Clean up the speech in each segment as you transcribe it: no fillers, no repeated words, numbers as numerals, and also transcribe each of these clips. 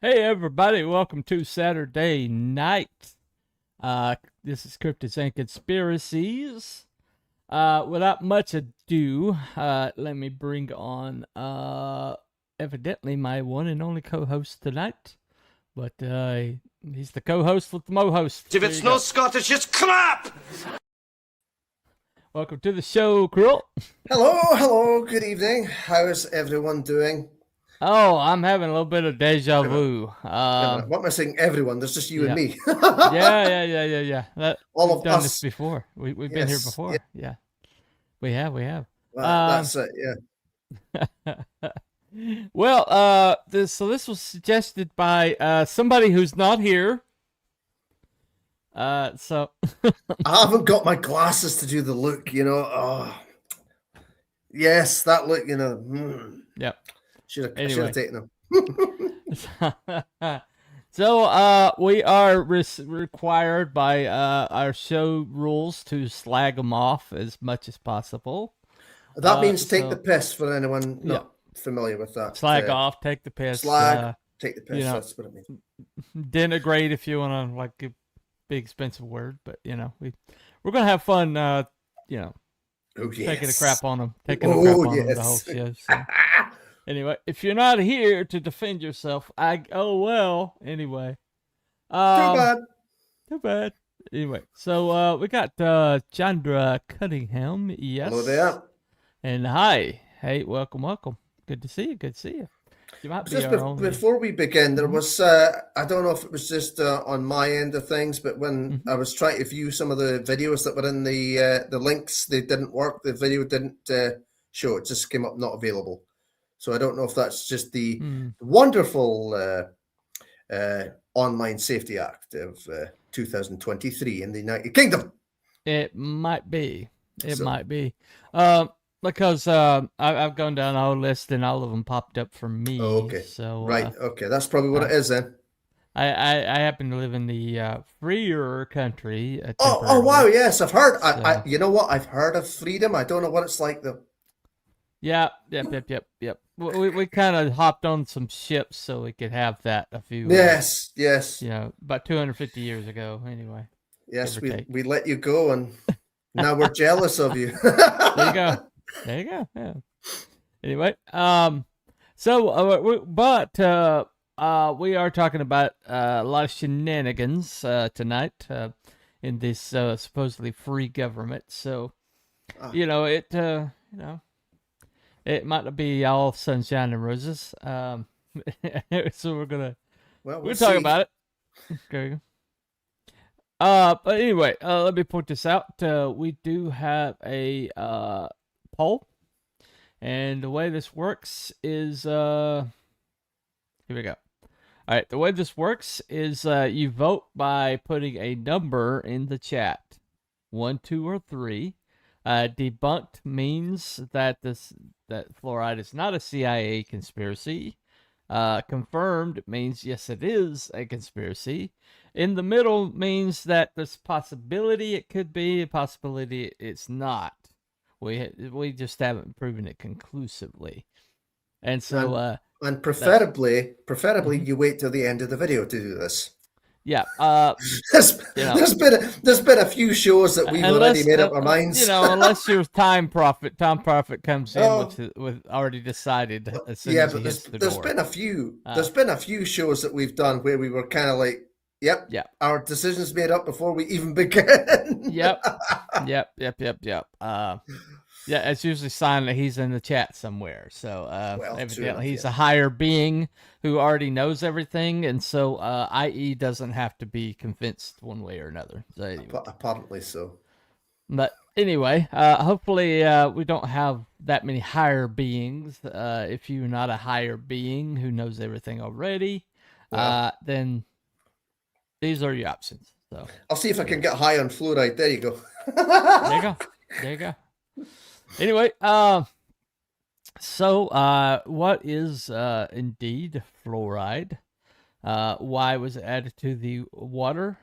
Hey everybody, welcome to Saturday night. This is Cryptids and Conspiracies. Without much ado, let me bring on evidently my one and only co-host tonight. But he's the co-host with the mo-host. If it's no Scottish, it's crap! Welcome to the show, Krill. Hello, good evening. How is everyone doing? Oh, I'm having a little bit of deja vu. What am I saying? Everyone? There's just you and me. Yeah. All we've of done us. this before. We've been here before. Yeah, we have. That's it. Yeah. Well, this was suggested by somebody who's not here. So I haven't got my glasses to do the look. Oh, yes, that look. Yep. Should have taken them. So we are required by our show rules to slag them off as much as possible. That means take the piss for anyone not familiar with that. Slag off, take the piss. Take the piss. That's what it means. Denigrate, if you want to, like a big expensive word, but we're gonna have fun. Oh, yes. Taking a crap on them, taking a crap on them the whole show. So. Anyway, if you're not here to defend yourself, well. Anyway, Too bad. Anyway, so we got Chandra Cunningham. Yes. Hello there. And hi. Hey, welcome. Good to see you. You might be before we begin, there was I don't know if it was just on my end of things, but when I was trying to view some of the videos that were in the links, they didn't work. The video didn't show. It just came up not available. So I don't know if that's just the wonderful Online Safety Act of 2023 in the United Kingdom. It might be. Might be. Because I've gone down our list and all of them popped up for me. Okay. So right. Okay. That's probably what it is then. I happen to live in the freer country. Oh wow! Yes, I've heard. So, you know what? I've heard of freedom. I don't know what it's like though. Yep. We kind of hopped on some ships so we could have that a few. Yes. About 250 years ago. Anyway. Yes, we let you go, and now we're jealous of you. There you go. Yeah. Anyway, we are talking about a lot of shenanigans tonight in this supposedly free government. So, it might not be all sunshine and roses. So we'll talk about it. Okay. But anyway, let me point this out. We do have a poll, and the way this works is here we go. All right, the way this works is you vote by putting a number in the chat, 1, 2, or 3. Debunked means that fluoride is not a CIA conspiracy. Confirmed means yes, it is a conspiracy. In the middle means that there's possibility it could be, a possibility it's not. We just haven't proven it conclusively. And so and preferably you wait till the end of the video to do this. Yeah. There's been a few shows that we've already made up our minds. Unless your Tom Prophet comes in with already decided. But there's been a few. There's been a few shows that we've done where we were kind of like, yep, our decisions made up before we even begin. Yep. Yeah, it's usually a sign that he's in the chat somewhere. So evidently he's a higher being who already knows everything, and so IE doesn't have to be convinced one way or another. So anyway. Apparently so. But anyway, hopefully we don't have that many higher beings. If you're not a higher being who knows everything already, then these are your options. So I'll see if I can get high on fluoride. There you go. There you go. Anyway, so what is indeed fluoride? Why was it added to the water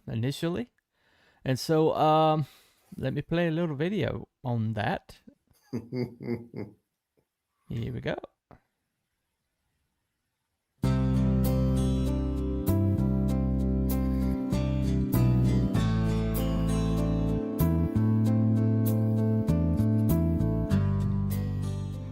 initially? And so let me play a little video on that. Here we go.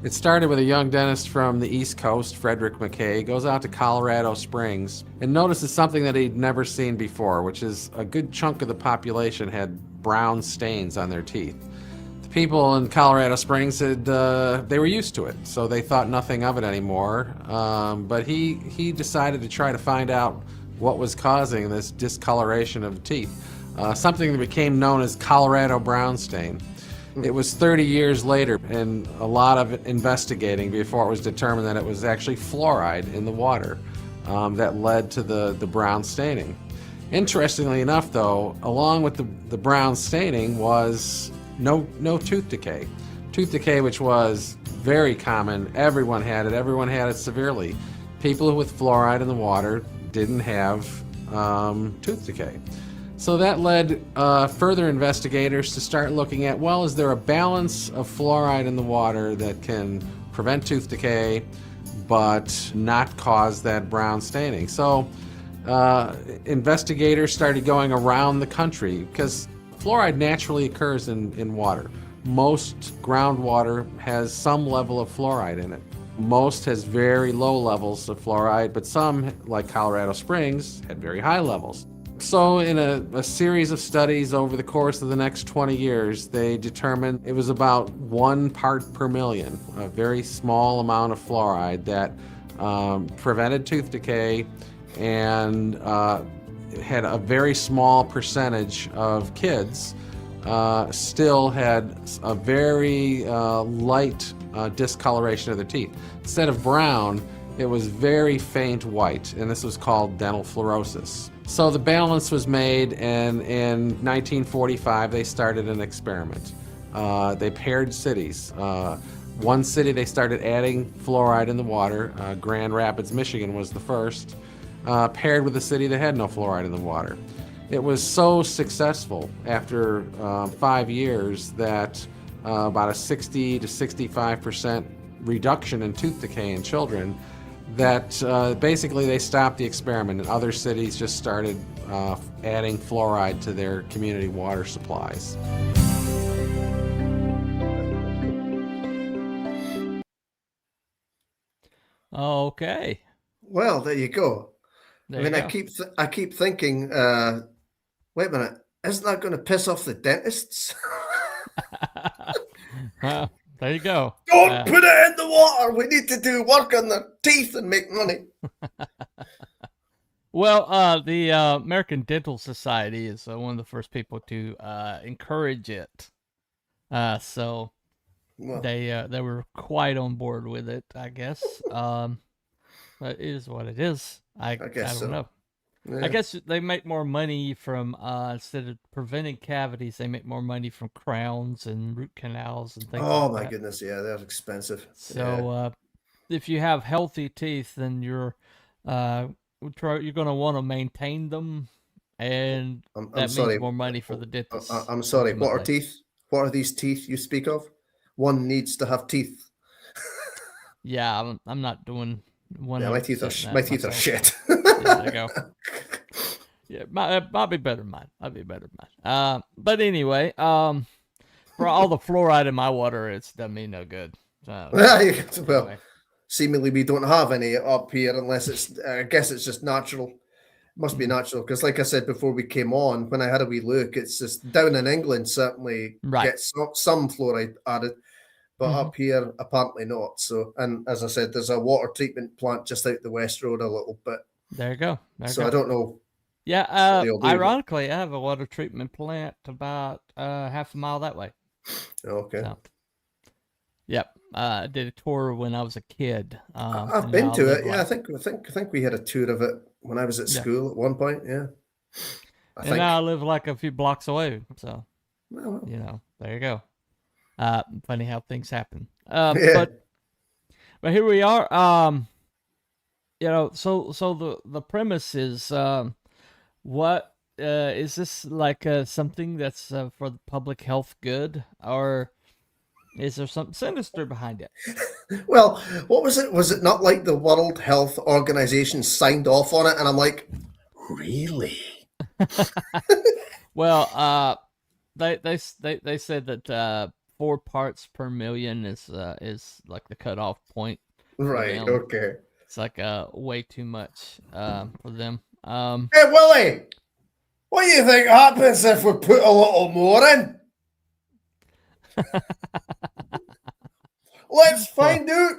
It started with a young dentist from the East Coast, Frederick McKay, goes out to Colorado Springs and notices something that he'd never seen before, which is a good chunk of the population had brown stains on their teeth. The people in Colorado Springs said they were used to it, so they thought nothing of it anymore. But he decided to try to find out what was causing this discoloration of the teeth, something that became known as Colorado brown stain. It was 30 years later and a lot of investigating before it was determined that it was actually fluoride in the water that led to the brown staining. Interestingly enough, though, along with the brown staining was no tooth decay. Tooth decay, which was very common, everyone had it severely. People with fluoride in the water didn't have tooth decay. So that led further investigators to start looking at, well, is there a balance of fluoride in the water that can prevent tooth decay but not cause that brown staining? So investigators started going around the country because fluoride naturally occurs in water. Most groundwater has some level of fluoride in it. Most has very low levels of fluoride, but some, like Colorado Springs, had very high levels. So in a series of studies over the course of the next 20 years, they determined it was about 1 part per million, a very small amount of fluoride that prevented tooth decay and had a very small percentage of kids still had a very light discoloration of their teeth. Instead of brown, it was very faint white, and this was called dental fluorosis. So the balance was made, and in 1945 they started an experiment. They paired cities. One city they started adding fluoride in the water. Grand Rapids, Michigan was the first, paired with a city that had no fluoride in the water. It was so successful after 5 years that about a 60 to 65% reduction in tooth decay in children, that basically they stopped the experiment and other cities just started adding fluoride to their community water supplies. Okay. Well, there you go. There I mean, you I keep thinking, wait a minute, isn't that going to piss off the dentists? Well, there you go. Don't put it in the water. We need to do work on their teeth and make money. Well, the American Dental Society is one of the first people to encourage it. So Well, they were quite on board with it, I guess. But it is what it is. I guess don't so. know. Yeah. I guess they make more money from instead of preventing cavities, they make more money from crowns and root canals and things. Oh like my that. goodness, yeah, they're expensive. So if you have healthy teeth, then you're going to want to maintain them, and that sorry. means more money for the dentist. I'm sorry. ultimately. What are teeth? What are these teeth you speak of? One needs to have teeth. Yeah, I'm not doing one. Yeah, my teeth are shit. Yeah, there you go. Yeah, might be better than mine. But anyway, for all the fluoride in my water, it's done me no good. So, Well, anyway. seemingly we don't have any up here unless it's. I guess it's just natural. Must be natural because, like I said before we came on, when I had a wee look, it's just down in England certainly gets some fluoride added, but up here apparently not. So, and as I said, there's a water treatment plant just out the West Road a little bit. There you go. I don't know. Yeah, ironically, I have a water treatment plant about half a mile that way. Okay. So, yep. I did a tour when I was a kid. I've been to it. Yeah, I think we had a tour of it when I was at school at one point. Yeah. Now I live like a few blocks away. So, well. There you go. Funny how things happen. Yeah. But here we are. So the premise is, what is this like something that's for the public health good, or is there something sinister behind it? Well, what was it? Was it not like the World Health Organization signed off on it? And I'm like, really? Well, they said that 4 parts per million is like the cutoff point. Right. them. Okay. It's like way too much for them. Hey, Willie, what do you think happens if we put a little more in? Let's find out.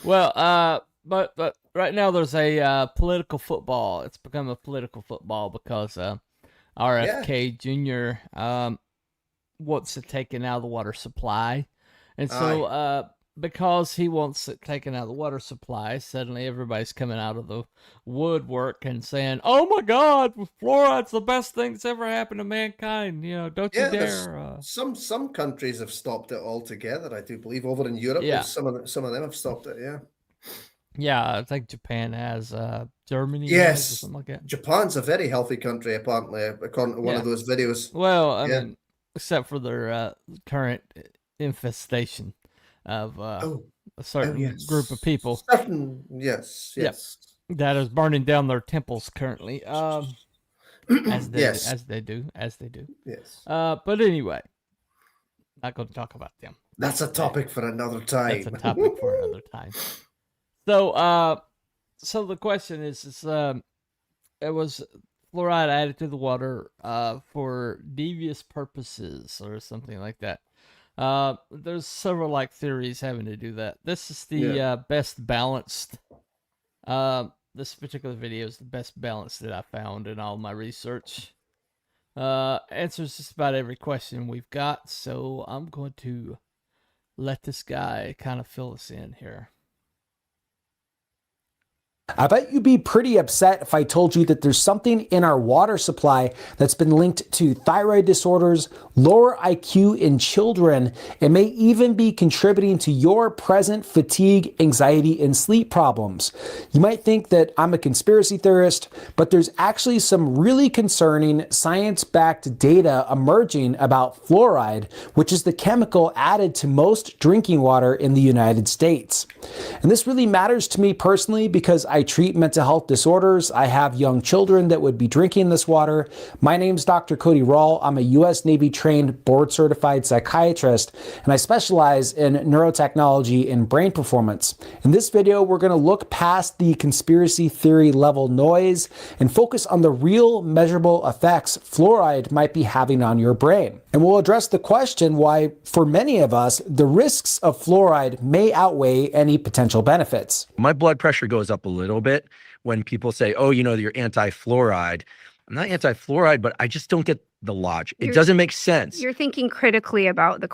Well, but right now there's a political football. It's become a political football because RFK Jr. Wants it taken out of the water supply, and so because he wants it taken out of the water supply, suddenly everybody's coming out of the woodwork and saying, "Oh my God, fluoride's the best thing that's ever happened to mankind." You know, don't you dare. Some countries have stopped it altogether. I do believe over in Europe, some of them have stopped it. Yeah. Yeah, I think Japan has, Germany has, or something like that. Japan's a very healthy country, apparently, according to one of those videos. Well, I mean, except for their current infestation of a certain group of people. Yes. That is burning down their temples currently. As they do. Yes. But anyway, not going to talk about them. That's a topic for another time. That's a topic for another time. So, so the question is, it was fluoride added to the water for devious purposes or something like that. There's several like theories having to do that. This is the best balanced. This particular video is the best balanced that I found in all my research. Answers just about every question we've got. So I'm going to let this guy kind of fill us in here. I bet you'd be pretty upset if I told you that there's something in our water supply that's been linked to thyroid disorders, lower IQ in children, and may even be contributing to your present fatigue, anxiety, and sleep problems. You might think that I'm a conspiracy theorist, but there's actually some really concerning science-backed data emerging about fluoride, which is the chemical added to most drinking water in the United States. And this really matters to me personally because I treat mental health disorders. I have young children that would be drinking this water. My name's Dr. Cody Rawl. I'm a U.S. Navy trained board certified psychiatrist, and I specialize in neurotechnology and brain performance. In this video, we're going to look past the conspiracy theory level noise and focus on the real measurable effects fluoride might be having on your brain. And we'll address the question why, for many of us, the risks of fluoride may outweigh any potential benefits. My blood pressure goes up a little bit when people say, oh, you know, you're anti-fluoride. I'm not anti-fluoride, but I just don't get the logic. It doesn't make sense. You're thinking critically about it.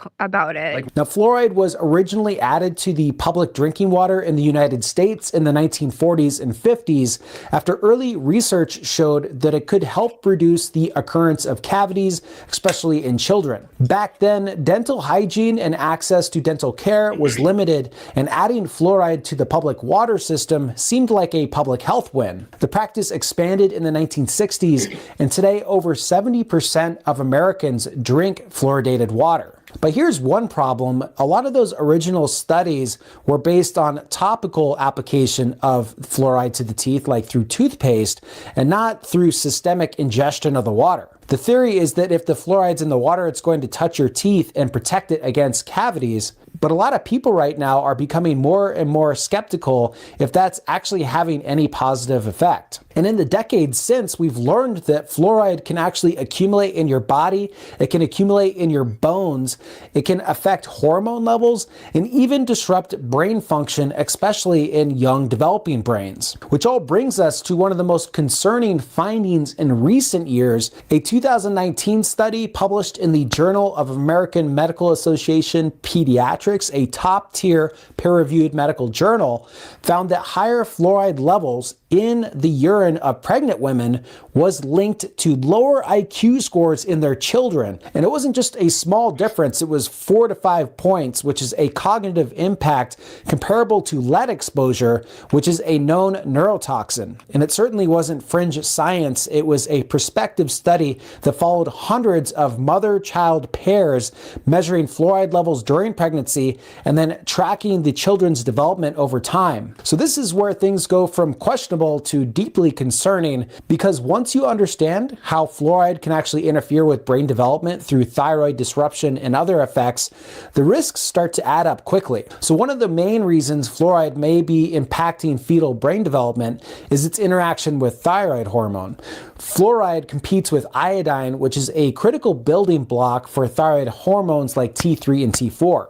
Now, fluoride was originally added to the public drinking water in the United States in the 1940s and 50s after early research showed that it could help reduce the occurrence of cavities, especially in children. Back then, dental hygiene and access to dental care was limited, and adding fluoride to the public water system seemed like a public health win. The practice expanded in the 1960s, and today over 70% of Americans drink fluoridated water. But here's one problem. A lot of those original studies were based on topical application of fluoride to the teeth, like through toothpaste, and not through systemic ingestion of the water. The theory is that if the fluoride's in the water, it's going to touch your teeth and protect it against cavities. But a lot of people right now are becoming more and more skeptical if that's actually having any positive effect. And in the decades since, we've learned that fluoride can actually accumulate in your body, it can accumulate in your bones, it can affect hormone levels, and even disrupt brain function, especially in young developing brains. Which all brings us to one of the most concerning findings in recent years. A 2019 study published in the Journal of American Medical Association Pediatrics, a top-tier peer-reviewed medical journal, found that higher fluoride levels in the urine of pregnant women was linked to lower IQ scores in their children. And it wasn't just a small difference, it was 4 to 5 points, which is a cognitive impact comparable to lead exposure, which is a known neurotoxin. And it certainly wasn't fringe science, it was a prospective study that followed hundreds of mother-child pairs measuring fluoride levels during pregnancy pregnancy and then tracking the children's development over time. So this is where things go from questionable to deeply concerning, because once you understand how fluoride can actually interfere with brain development through thyroid disruption and other effects, the risks start to add up quickly. So one of the main reasons fluoride may be impacting fetal brain development is its interaction with thyroid hormone. Fluoride competes with iodine, which is a critical building block for thyroid hormones like T3 and T4.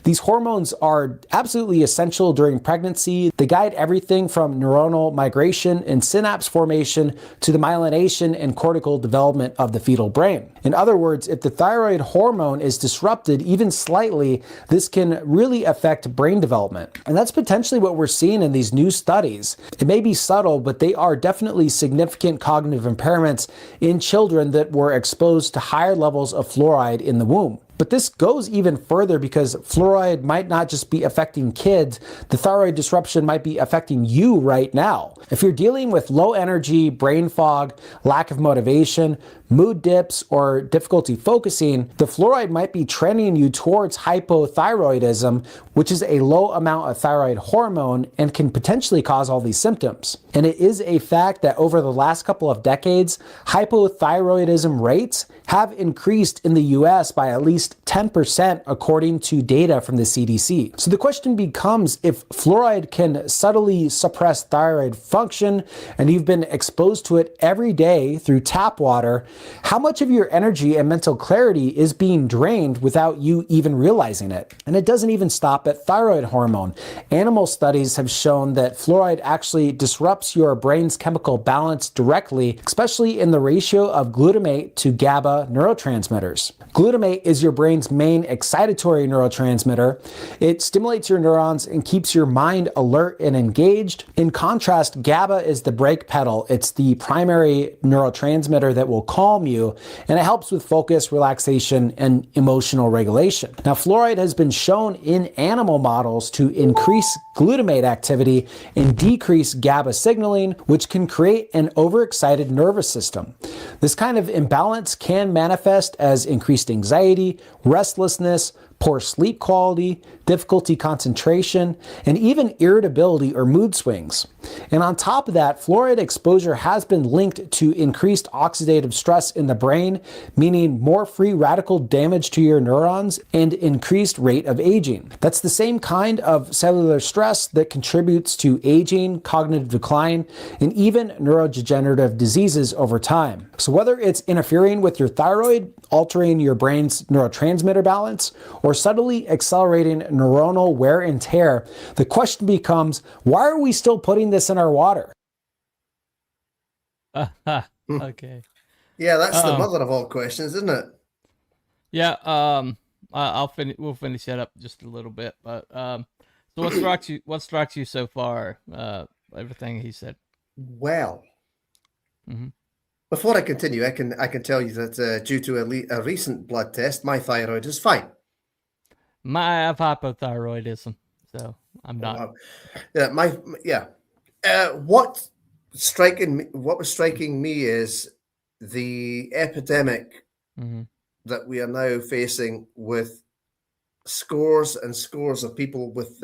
These hormones are absolutely essential during pregnancy. They guide everything from neuronal migration and synapse formation to the myelination and cortical development of the fetal brain. In other words, if the thyroid hormone is disrupted even slightly, this can really affect brain development. And that's potentially what we're seeing in these new studies. It may be subtle, but they are definitely significant cognitive impairments in children that were exposed to higher levels of fluoride in the womb. But this goes even further because fluoride might not just be affecting kids, the thyroid disruption might be affecting you right now. If you're dealing with low energy, brain fog, lack of motivation, mood dips, or difficulty focusing, the fluoride might be trending you towards hypothyroidism, which is a low amount of thyroid hormone and can potentially cause all these symptoms. And it is a fact that over the last couple of decades, hypothyroidism rates have increased in the US by at least 10% according to data from the CDC. So the question becomes, if fluoride can subtly suppress thyroid function and you've been exposed to it every day through tap water, how much of your energy and mental clarity is being drained without you even realizing it? And it doesn't even stop at thyroid hormone. Animal studies have shown that fluoride actually disrupts your brain's chemical balance directly, especially in the ratio of glutamate to GABA neurotransmitters. Glutamate is your brain's main excitatory neurotransmitter. It stimulates your neurons and keeps your mind alert and engaged. In contrast, GABA is the brake pedal. It's the primary neurotransmitter that will calm you, and it helps with focus, relaxation, and emotional regulation. Now, fluoride has been shown in animal models to increase glutamate activity and decrease GABA signaling, which can create an overexcited nervous system. This kind of imbalance can manifest as increased anxiety, restlessness, poor sleep quality, difficulty concentration, and even irritability or mood swings. And on top of that, fluoride exposure has been linked to increased oxidative stress in the brain, meaning more free radical damage to your neurons and increased rate of aging. That's the same kind of cellular stress that contributes to aging, cognitive decline, and even neurodegenerative diseases over time. So whether it's interfering with your thyroid, altering your brain's neurotransmitter balance, or subtly accelerating neuronal wear and tear, the question becomes, why are we still putting this in our water? Okay. Yeah, that's the mother of all questions, isn't it? Yeah. I'll finish. We'll finish that up just a little bit. But so what strikes you? What strikes you so far? Everything he said. Well, Mhm. before I continue, I can tell you that due to a recent blood test, my thyroid is fine. I have hypothyroidism, so I'm not. Wow. What was striking me is the epidemic Mhm. that we are now facing with scores and scores of people with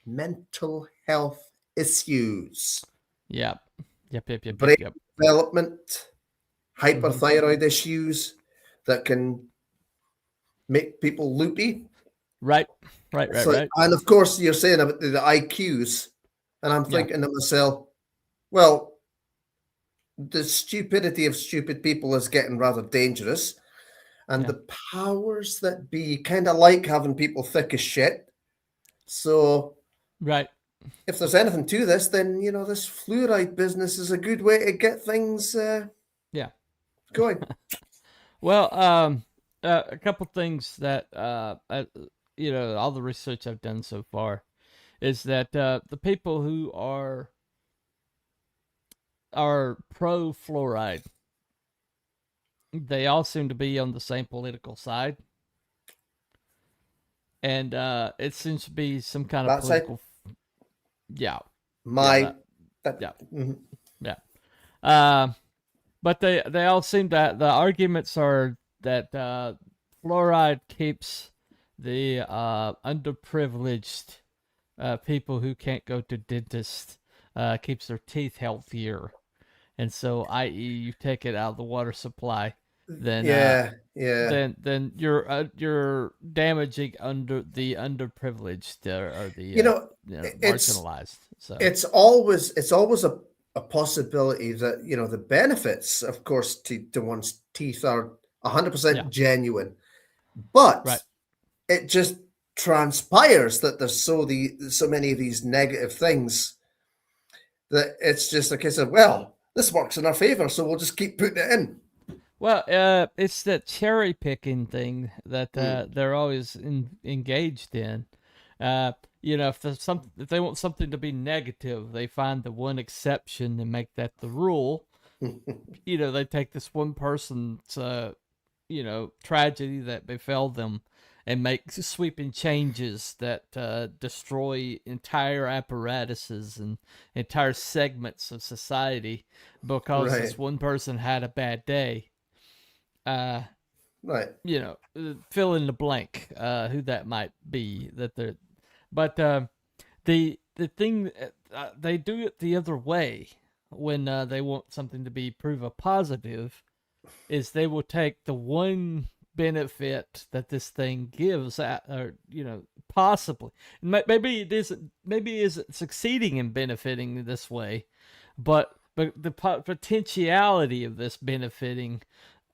mental health issues, Yep. Yep. brain development, hyperthyroid issues that can make people loopy. Right. Right. And of course, you're saying about the IQs, and I'm thinking to myself, well, the stupidity of stupid people is getting rather dangerous, and the powers that be kind of like having people thick as shit. So, Right. if there's anything to this, then this fluoride business is a good way to get things going. Well, a couple things that all the research I've done so far is that the people who are pro fluoride, they all seem to be on the same political side, and it seems to be some kind of political. Yeah. But they all seem that the arguments are that fluoride keeps the underprivileged people who can't go to dentist, keeps their teeth healthier. And so, i.e., you take it out of the water supply, then Yeah. then you're damaging the underprivileged, or the You know, it's marginalized. So it's always a possibility that, you know, the benefits, of course, to one's teeth are 100% yeah, genuine, but right. it just transpires that there's so many of these negative things that it's just a case of, well, this works in our favor, so we'll just keep putting it in. Well, it's that cherry picking thing that they're always engaged in. You know, if they want something to be negative, they find the one exception and make that the rule. You know, they take this one person's tragedy that befell them and make sweeping changes that destroy entire apparatuses and entire segments of society because Right, this one person had a bad day. right. Fill in the blank, who that might be. But the thing, they do it the other way when they want something to be prove a positive, is they will take the one benefit that this thing gives, or possibly maybe it isn't succeeding in benefiting this way, but the potentiality of this benefiting,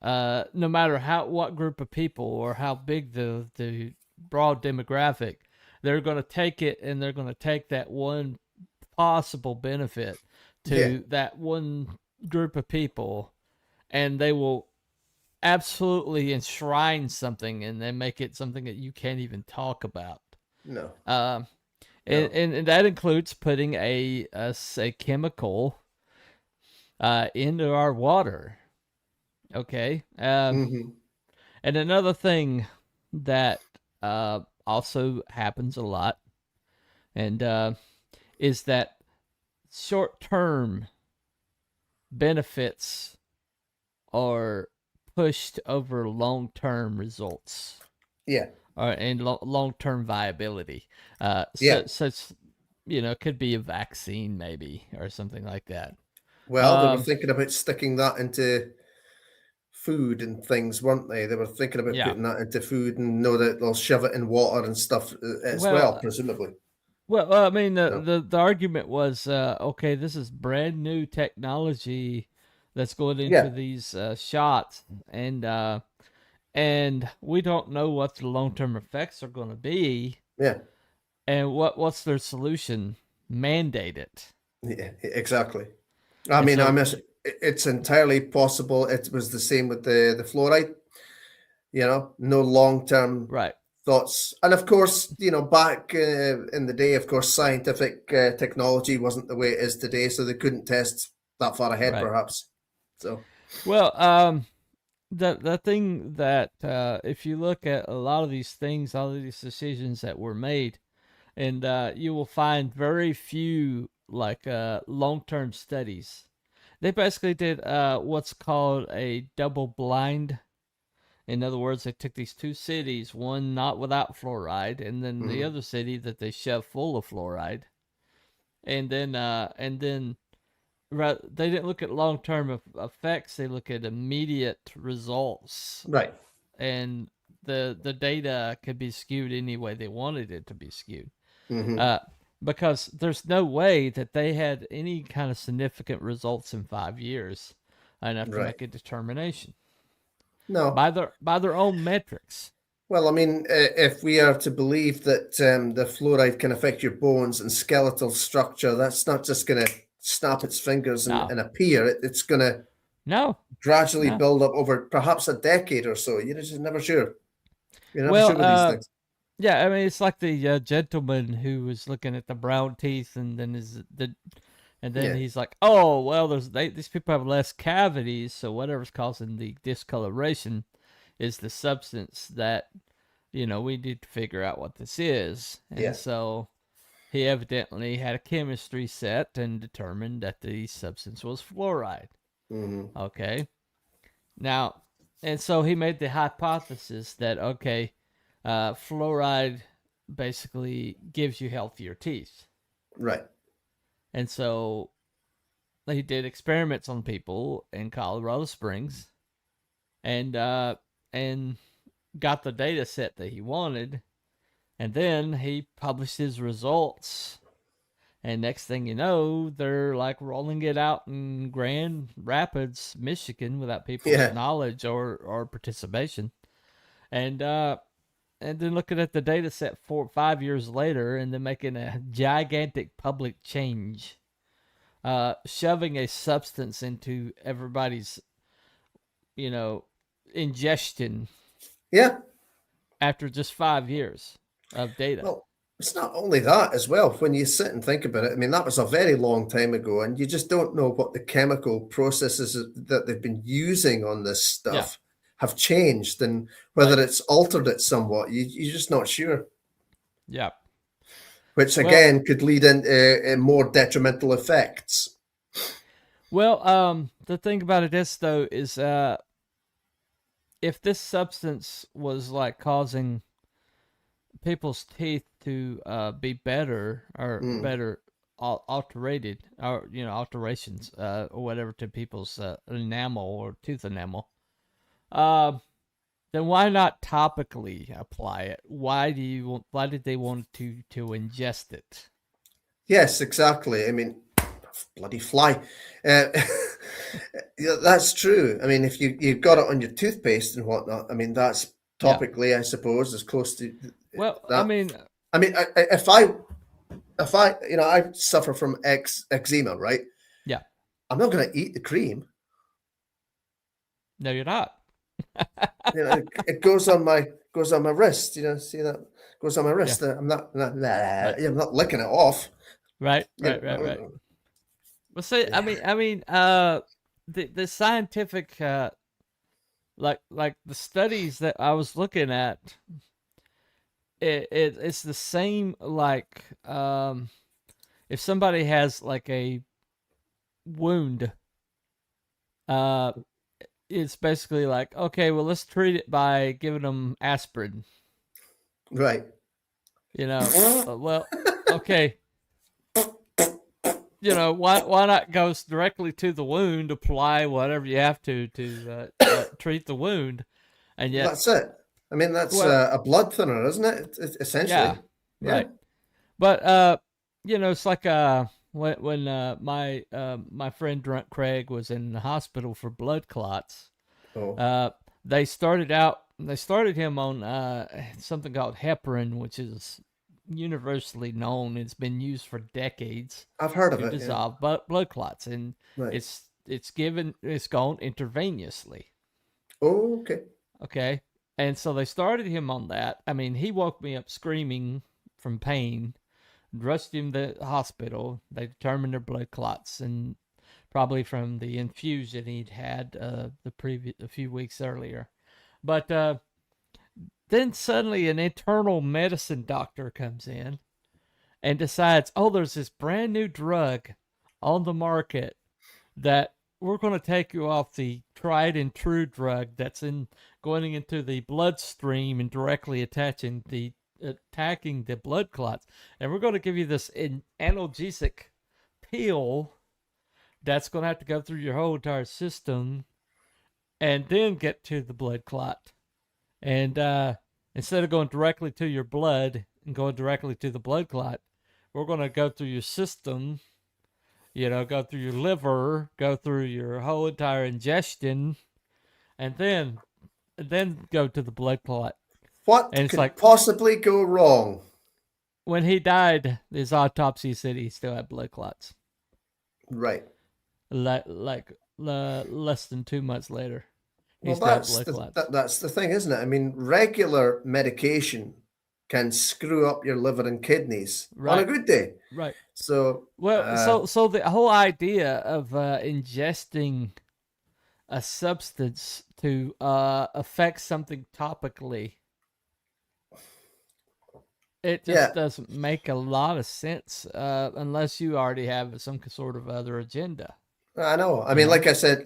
no matter what group of people or how big the broad demographic, they're going to take it, and they're going to take that one possible benefit to that one group of people, and they will absolutely enshrine something and then make it something that you can't even talk about. No. And that includes putting a chemical into our water. Okay. Mm-hmm. And another thing that also happens a lot, and is that short-term benefits are pushed over long-term results. Yeah. And long-term viability. Such, could be a vaccine maybe, or something like that. Well, they were thinking about sticking that into food and things, weren't they? They were thinking about Yeah. putting that into food, and know that they'll shove it in water and stuff as well, presumably. Well, I mean, the argument was, okay, this is brand new technology that's going into these shots, and we don't know what the long-term effects are going to be. Yeah. And what's their solution? Mandate it. Yeah, exactly. I mean, it's entirely possible it was the same with the fluoride. No long-term right thoughts. And of course, back in the day, of course, scientific technology wasn't the way it is today, so they couldn't test that far ahead, perhaps. So, well, the thing that if you look at a lot of these things, all of these decisions that were made, and you will find very few long-term studies. They basically did what's called a double-blind. In other words, they took these two cities, one not without fluoride, and then the other city that they shoved full of fluoride. And then they didn't look at long-term effects. They look at immediate results. Right. And the data could be skewed any way they wanted it to be skewed. Because there's no way that they had any kind of significant results in 5 years enough to make a determination. No. By their own metrics. Well, I mean, if we are to believe that the fluoride can affect your bones and skeletal structure, that's not just going to snap its fingers and appear. It's going to gradually build up over perhaps a decade or so. You're just never sure. You're never sure with these things. Yeah, I mean, it's like the gentleman who was looking at the brown teeth, and then he's like, "Oh, well, these people have less cavities, so whatever's causing the discoloration is the substance that we need to figure out what this is." And so he evidently had a chemistry set and determined that the substance was fluoride. Okay, now, and so he made the hypothesis that fluoride basically gives you healthier teeth. Right. And so they did experiments on people in Colorado Springs, and got the data set that he wanted, and then he published his results. And next thing you know, they're like rolling it out in Grand Rapids, Michigan, without people's knowledge or participation. And then looking at the data set 4 or 5 years later, and then making a gigantic public change, shoving a substance into everybody's, ingestion. Yeah. After just 5 years of data. Well, it's not only that as well. When you sit and think about it, I mean, that was a very long time ago, and you just don't know what the chemical processes that they've been using on this stuff have changed, and whether it's altered it somewhat. You're just not sure. Yeah. Which again could lead into more detrimental effects. Well, the thing about it is, though, is if this substance was like causing people's teeth to be better or better alterated, or alterations or whatever to people's enamel or tooth enamel, then why not topically apply it? Why did they want to ingest it? Yes, exactly. I mean, bloody fly. That's true. I mean, if you've got it on your toothpaste and whatnot, I mean, that's topically, I suppose, as close to. Well, that. I mean, if I, I suffer from eczema, right? Yeah. I'm not going to eat the cream. No, you're not. It goes on my wrist. See that goes on my wrist. Yeah. I'm not licking it off. Right. Well, see, yeah. I mean, the scientific, like the studies that I was looking at, it's the same. Like, if somebody has like a wound, it's basically like, okay, well, let's treat it by giving them aspirin. Right. Well, okay. Why not go directly to the wound, apply whatever you have to treat the wound, and yet that's it. I mean, that's a blood thinner, isn't it? It's essentially. Yeah. Right. But it's like when my friend Drunk Craig was in the hospital for blood clots. They started him on something called heparin, which is universally known. It's been used for decades. I've heard of to it. Dissolve blood clots, and it's gone intravenously. Oh, okay. Okay, and so they started him on that. I mean, he woke me up screaming from pain. Rushed him to the hospital. They determined their blood clots, and probably from the infusion he'd had a few weeks earlier. But then suddenly an internal medicine doctor comes in and decides, there's this brand new drug on the market that we're going to take you off the tried and true drug that's going into the bloodstream and directly attacking the blood clots, and we're going to give you this analgesic pill that's going to have to go through your whole entire system and then get to the blood clot. And instead of going directly to your blood and going directly to the blood clot, we're going to go through your system, go through your liver, go through your whole entire ingestion, and then go to the blood clot. What could possibly go wrong? When he died, his autopsy said he still had blood clots. Right. Like less than 2 months later. That's the thing, isn't it? I mean, regular medication can screw up your liver and kidneys on a good day. Right. So so the whole idea of ingesting a substance to affect something topically, it just doesn't make a lot of sense unless you already have some sort of other agenda. I know. I mean, like I said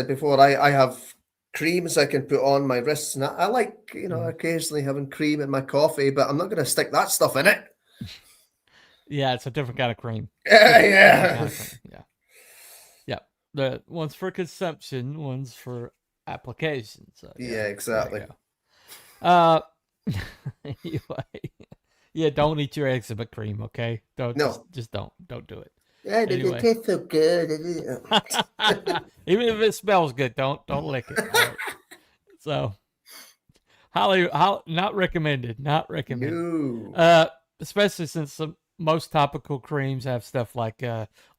before, I have creams I can put on my wrists, and I like, you know, occasionally having cream in my coffee, but I'm not going to stick that stuff in it. Yeah, it's a different kind of cream. Yeah. Kind of cream. Yeah. Yeah. The one's for consumption, one's for application. So Yeah, exactly. there you go. Anyway, yeah, don't eat your eggs with cream, okay? Don't No. just don't do it. Yeah, Anyway. it tastes so good. Even if it smells good, don't lick it. Right? So, not recommended. Not recommended. No. Especially since most topical creams have stuff like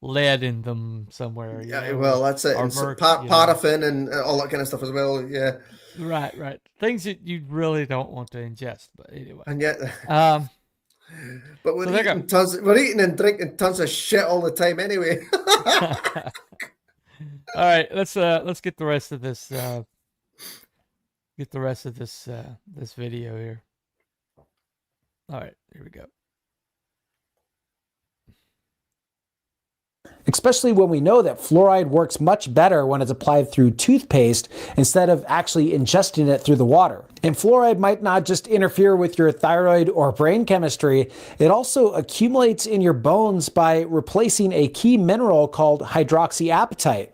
lead in them somewhere. Yeah, well, that's it. And paraffin and all that kind of stuff as well. Yeah. Right. Things that you really don't want to ingest. But anyway. And yet, but we're eating and drinking tons of shit all the time anyway. All right, let's get the rest of this this video here. All right, here we go. Especially when we know that fluoride works much better when it's applied through toothpaste instead of actually ingesting it through the water. And fluoride might not just interfere with your thyroid or brain chemistry, it also accumulates in your bones by replacing a key mineral called hydroxyapatite.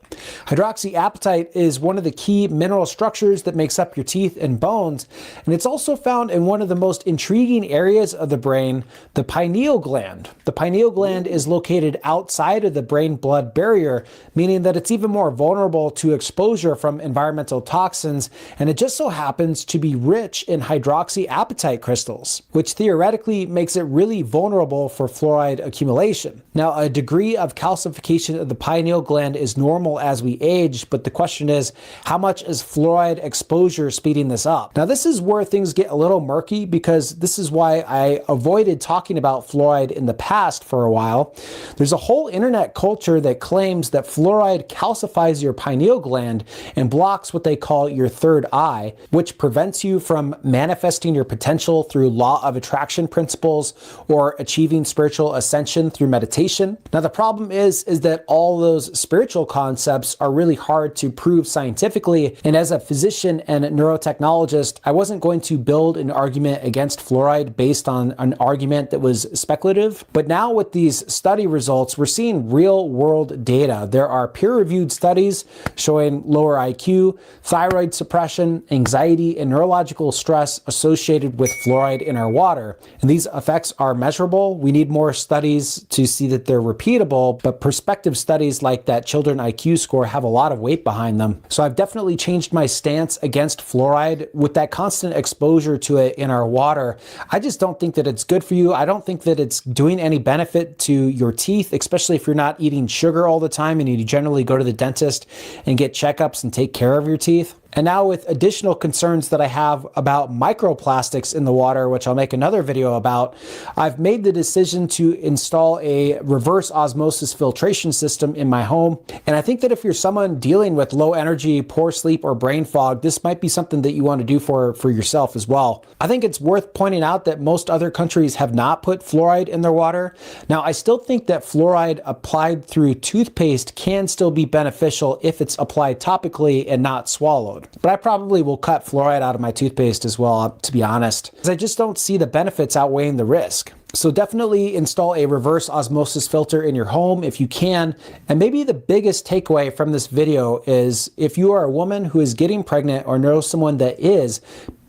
Hydroxyapatite is one of the key mineral structures that makes up your teeth and bones, and it's also found in one of the most intriguing areas of the brain, the pineal gland. The pineal gland is located outside of the brain-blood barrier, meaning that it's even more vulnerable to exposure from environmental toxins, and it just so happens to be rich in hydroxyapatite crystals, which theoretically makes it really vulnerable for fluoride accumulation. Now, a degree of calcification of the pineal gland is normal as we age, but the question is, how much is fluoride exposure speeding this up? Now, this is where things get a little murky, because this is why I avoided talking about fluoride in the past for a while. There's a whole internet culture that claims that fluoride calcifies your pineal gland and blocks what they call your third eye, which prevents you from manifesting your potential through law of attraction principles or achieving spiritual ascension through meditation. Now, the problem is that all those spiritual concepts are really hard to prove scientifically, and as a physician and neurotechnologist, I wasn't going to build an argument against fluoride based on an argument that was speculative. But now with these study results, we're seeing real world data. There are peer-reviewed studies showing lower IQ, thyroid suppression, anxiety, and neurological stress associated with fluoride in our water. And these effects are measurable. We need more studies to see that they're repeatable, but prospective studies like that children IQ score have a lot of weight behind them. So I've definitely changed my stance against fluoride. With that constant exposure to it in our water, I just don't think that it's good for you. I don't think that it's doing any benefit to your teeth, especially if you're not eating sugar all the time and you generally go to the dentist and get checkups and take care of your teeth. And now with additional concerns that I have about microplastics in the water, which I'll make another video about, I've made the decision to install a reverse osmosis filtration system in my home. And I think that if you're someone dealing with low energy, poor sleep, or brain fog, this might be something that you want to do for yourself as well. I think it's worth pointing out that most other countries have not put fluoride in their water. Now, I still think that fluoride applied through toothpaste can still be beneficial if it's applied topically and not swallowed. But I probably will cut fluoride out of my toothpaste as well, to be honest, because I just don't see the benefits outweighing the risk. So definitely install a reverse osmosis filter in your home if you can. And maybe the biggest takeaway from this video is if you are a woman who is getting pregnant or know someone that is,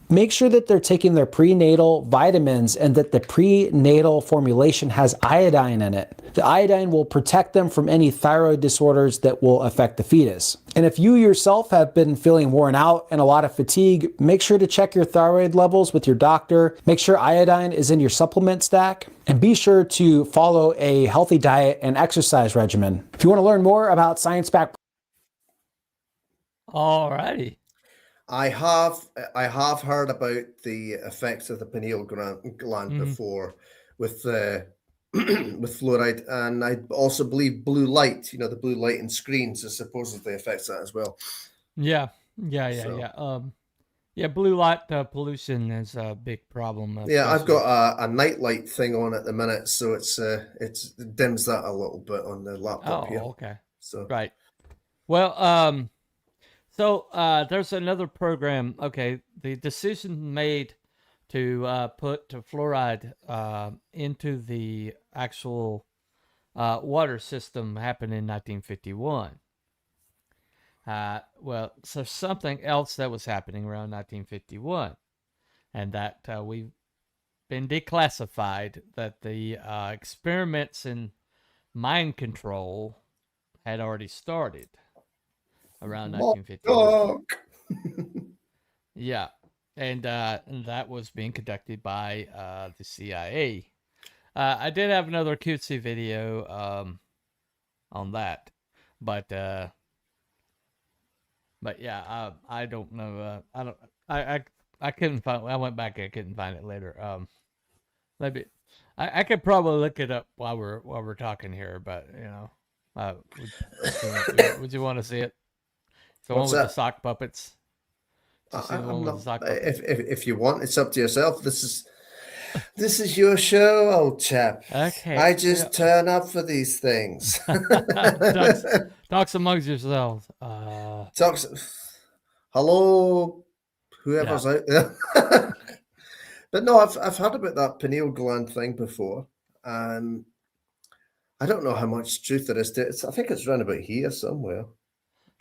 make sure that they're taking their prenatal vitamins and that the prenatal formulation has iodine in it. The iodine will protect them from any thyroid disorders that will affect the fetus. And if you yourself have been feeling worn out and a lot of fatigue, make sure to check your thyroid levels with your doctor. Make sure iodine is in your supplement stack. And be sure to follow a healthy diet and exercise regimen. If you want to learn more about science-backed... Alrighty. I have heard about the effects of the pineal gland before with with fluoride, and I also believe blue light. You know, the blue light in screens is supposedly affects that as well. Yeah. So. Yeah, blue light pollution is a big problem. Yeah, I've got a night light thing on at the minute, so it dims that a little bit on the laptop here. Okay. So right. Well, So there's another program. Okay, the decision made to put fluoride into the actual water system happened in 1951. Well, so something else that was happening around 1951, and that we've been declassified, that the experiments in mind control had already started around 1951. Yeah, and that was being conducted by the CIA. I did have another cutesy video on that, but yeah, I don't know. I don't. I couldn't find. I went back. I couldn't find it later. Maybe I could probably look it up while we're talking here. But you know, would you want to see it? The What's one with that? the sock puppets. I'm not, if you want, it's up to yourself. This is your show, old chap. Okay. I just turn up for these things. Talks amongst yourselves. Hello, whoever's out there. But no, I've heard about that pineal gland thing before, and I don't know how much truth there is to it. I think it's around about here somewhere.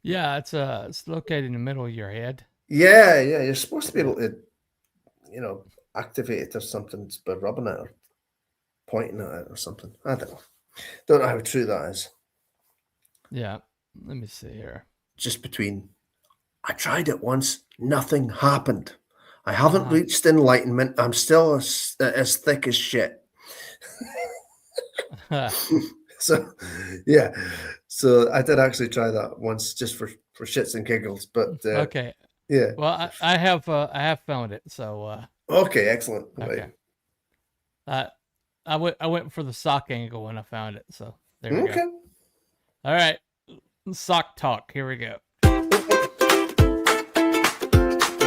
Yeah, it's located in the middle of your head. Yeah, you're supposed to be able to, activate it or something by rubbing it or pointing at it or something. I don't know. Don't know how true that is. Yeah, let me see here. Just between, I tried it once, nothing happened. I haven't reached enlightenment. I'm still as thick as shit. So, yeah. So I did actually try that once just for shits and giggles. But okay. Yeah. Well, I have found it. So. Okay, excellent. Okay. Right. I went for the sock angle when I found it. So there we go. All right. Sock talk. Here we go.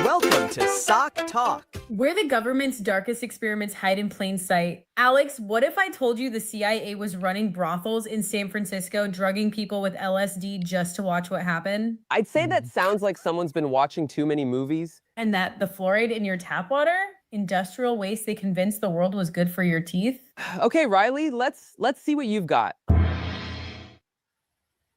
Welcome to Sock Talk, where the government's darkest experiments hide in plain sight. Alex, what if I told you the CIA was running brothels in San Francisco, drugging people with LSD just to watch what happened? I'd say that sounds like someone's been watching too many movies. And that the fluoride in your tap water, industrial waste they convinced the world was good for your teeth? Okay, Riley, let's see what you've got.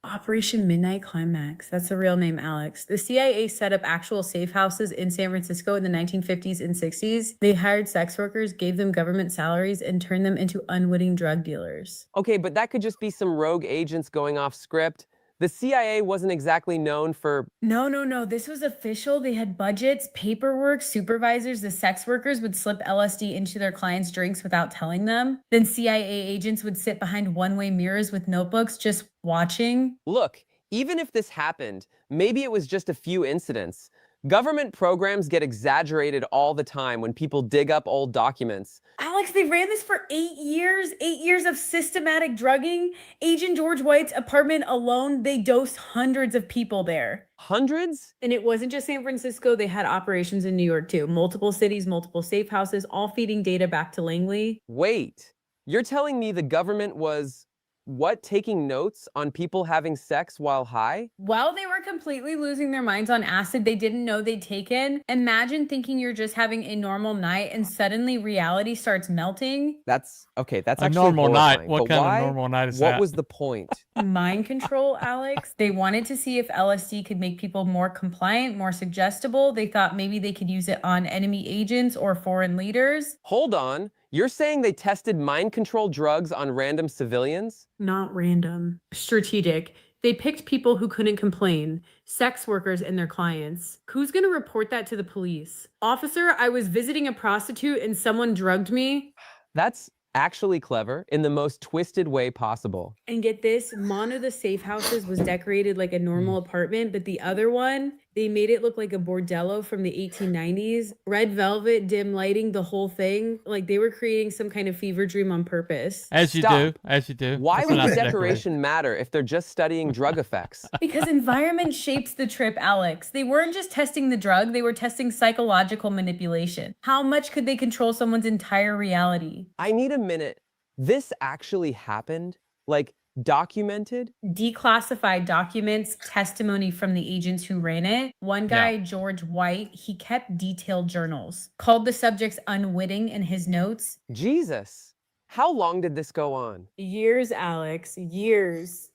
Operation Midnight Climax. That's the real name, Alex. The CIA set up actual safe houses in San Francisco in the 1950s and 60s. They hired sex workers, gave them government salaries, and turned them into unwitting drug dealers. Okay, but that could just be some rogue agents going off script. The CIA wasn't exactly known for... No. This was official. They had budgets, paperwork, supervisors. The sex workers would slip LSD into their clients' drinks without telling them. Then CIA agents would sit behind one-way mirrors with notebooks just watching. Look, even if this happened, maybe it was just a few incidents. Government programs get exaggerated all the time when people dig up old documents. Alex, they ran this for 8 years. 8 years of systematic drugging. Agent George White's apartment alone, they dosed hundreds of people there. Hundreds? And it wasn't just San Francisco. They had operations in New York too. Multiple cities, multiple safe houses, all feeding data back to Langley. Wait, you're telling me the government was... what, taking notes on people having sex while high? While they were completely losing their minds on acid they didn't know they'd taken. Imagine thinking you're just having a normal night and suddenly reality starts melting. That's actually a normal horrifying. night. What but kind why? of normal night is that? What was the point? Mind control, Alex. They wanted to see if LSD could make people more compliant, more suggestible. They thought maybe they could use it on enemy agents or foreign leaders. Hold on. You're saying they tested mind control drugs on random civilians? Not random. Strategic. They picked people who couldn't complain. Sex workers and their clients. Who's gonna report that to the police? Officer, I was visiting a prostitute and someone drugged me. That's actually clever in the most twisted way possible. And get this, one of the safe houses was decorated like a normal apartment, but the other one, they made it look like a bordello from the 1890s. Red velvet, dim lighting, the whole thing. Like they were creating some kind of fever dream on purpose. As you do. Why That's would not the decoration matter if they're just studying drug effects? Because environment shapes the trip, Alex. They weren't just testing the drug, they were testing psychological manipulation. How much could they control someone's entire reality? I need a minute. This actually happened? Like, Documented? Declassified documents, testimony from the agents who ran it. One guy, George White, he kept detailed journals, called the subjects unwitting in his notes. Jesus. How long did this go on? Years, Alex, years.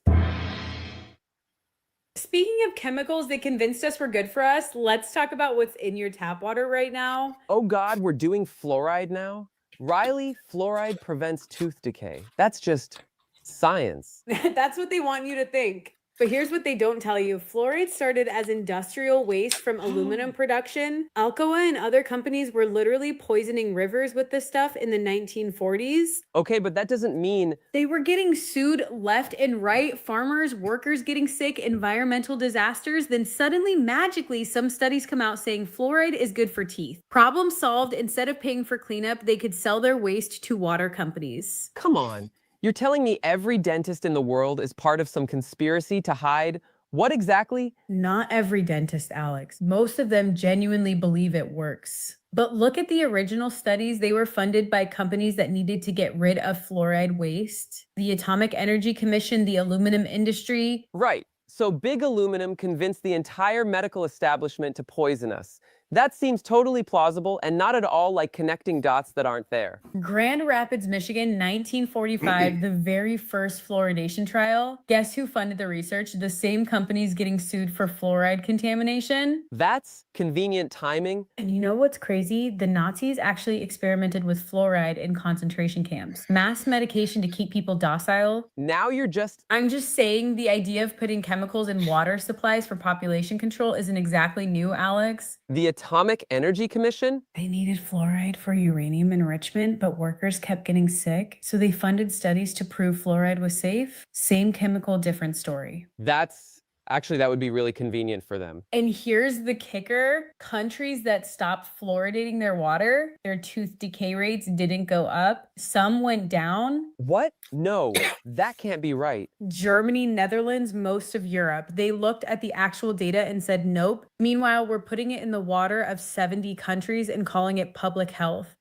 Speaking of chemicals that convinced us were good for us, let's talk about what's in your tap water right now. Oh God, we're doing fluoride now? Riley, fluoride prevents tooth decay. That's just science. That's what they want you to think. But here's what they don't tell you. Fluoride started as industrial waste from aluminum production. Alcoa and other companies were literally poisoning rivers with this stuff in the 1940s. Okay, but that doesn't mean... They were getting sued left and right, farmers, workers getting sick, environmental disasters. Then suddenly, magically, some studies come out saying fluoride is good for teeth. Problem solved. Instead of paying for cleanup, they could sell their waste to water companies. Come on. You're telling me every dentist in the world is part of some conspiracy to hide what exactly? Not every dentist, Alex. Most of them genuinely believe it works. But look at the original studies. They were funded by companies that needed to get rid of fluoride waste. The Atomic Energy Commission, the aluminum industry. Right. So big aluminum convinced the entire medical establishment to poison us. That seems totally plausible and not at all like connecting dots that aren't there. Grand Rapids, Michigan, 1945, the very first fluoridation trial. Guess who funded the research? The same companies getting sued for fluoride contamination. That's convenient timing. And you know what's crazy? The Nazis actually experimented with fluoride in concentration camps. Mass medication to keep people docile. Now you're just... I'm just saying the idea of putting chemicals in water supplies for population control isn't exactly new, Alex. The Atomic Energy Commission? They needed fluoride for uranium enrichment, but workers kept getting sick, so they funded studies to prove fluoride was safe. Same chemical, different story. Actually, that would be really convenient for them. And here's the kicker. Countries that stopped fluoridating their water, their tooth decay rates didn't go up. Some went down. What? No, that can't be right. Germany, Netherlands, most of Europe. They looked at the actual data and said, nope. Meanwhile, we're putting it in the water of 70 countries and calling it public health.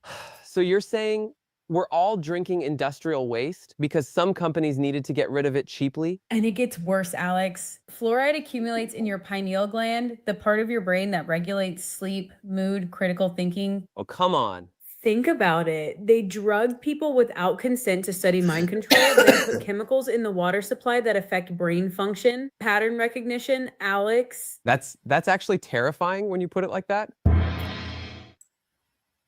So you're saying we're all drinking industrial waste because some companies needed to get rid of it cheaply? And it gets worse, Alex. Fluoride accumulates in your pineal gland, the part of your brain that regulates sleep, mood, critical thinking. Oh, come on. Think about it. They drugged people without consent to study mind control. They put chemicals in the water supply that affect brain function, pattern recognition. Alex. That's actually terrifying when you put it like that.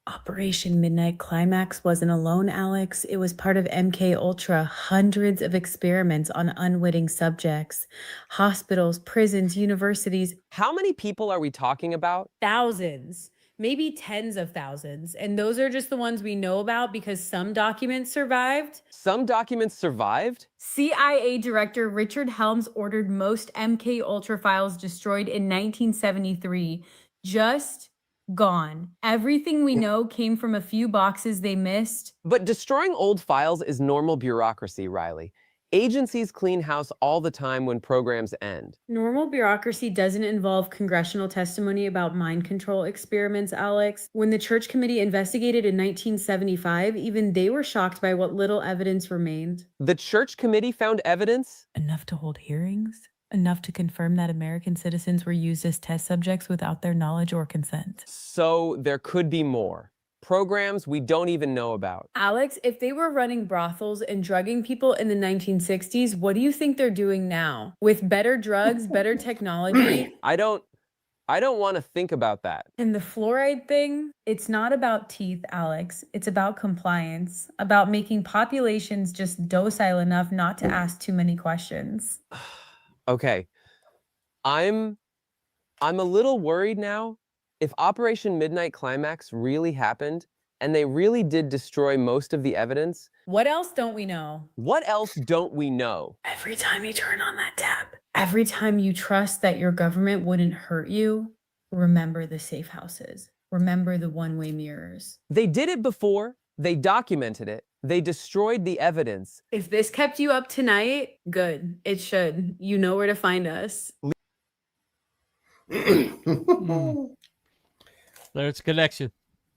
Operation Midnight Climax wasn't alone, Alex. It was part of MK Ultra, hundreds of experiments on unwitting subjects. Hospitals, prisons, universities. How many people are we talking about? Thousands. Maybe tens of thousands. And those are just the ones we know about because some documents survived. Some documents survived? CIA Director Richard Helms ordered most MK Ultra files destroyed in 1973. Just gone. Everything we know came from a few boxes they missed. But destroying old files is normal bureaucracy, Riley. Agencies clean house all the time when programs end. Normal bureaucracy doesn't involve congressional testimony about mind control experiments, Alex. When the Church Committee investigated in 1975, even they were shocked by what little evidence remained. The Church Committee found evidence? Enough to hold hearings? Enough to confirm that American citizens were used as test subjects without their knowledge or consent. So there could be more. Programs we don't even know about. Alex, if they were running brothels and drugging people in the 1960s, what do you think they're doing now? With better drugs, better technology? I don't want to think about that. And the fluoride thing, it's not about teeth, Alex. It's about compliance, about making populations just docile enough not to ask too many questions. Okay. I'm a little worried now. If Operation Midnight Climax really happened, and they really did destroy most of the evidence... What else don't we know? What else don't we know? Every time you turn on that tap, every time you trust that your government wouldn't hurt you, remember the safe houses. Remember the one-way mirrors. They did it before. They documented it. They destroyed the evidence. If this kept you up tonight, good. It should. You know where to find us. There's connection.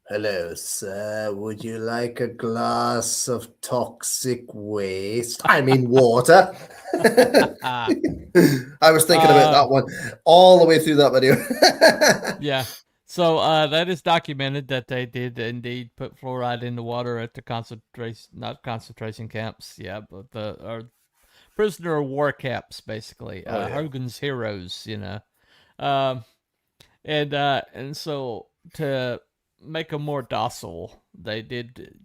Hello, sir. Would you like a glass of toxic waste? I mean, water. I was thinking about that one all the way through that video. Yeah. So that is documented that they did indeed put fluoride in the water at the not concentration camps, yeah, but or prisoner of war camps, basically. Oh, yeah. Hogan's Heroes, you know. Um, and so to make them more docile, they did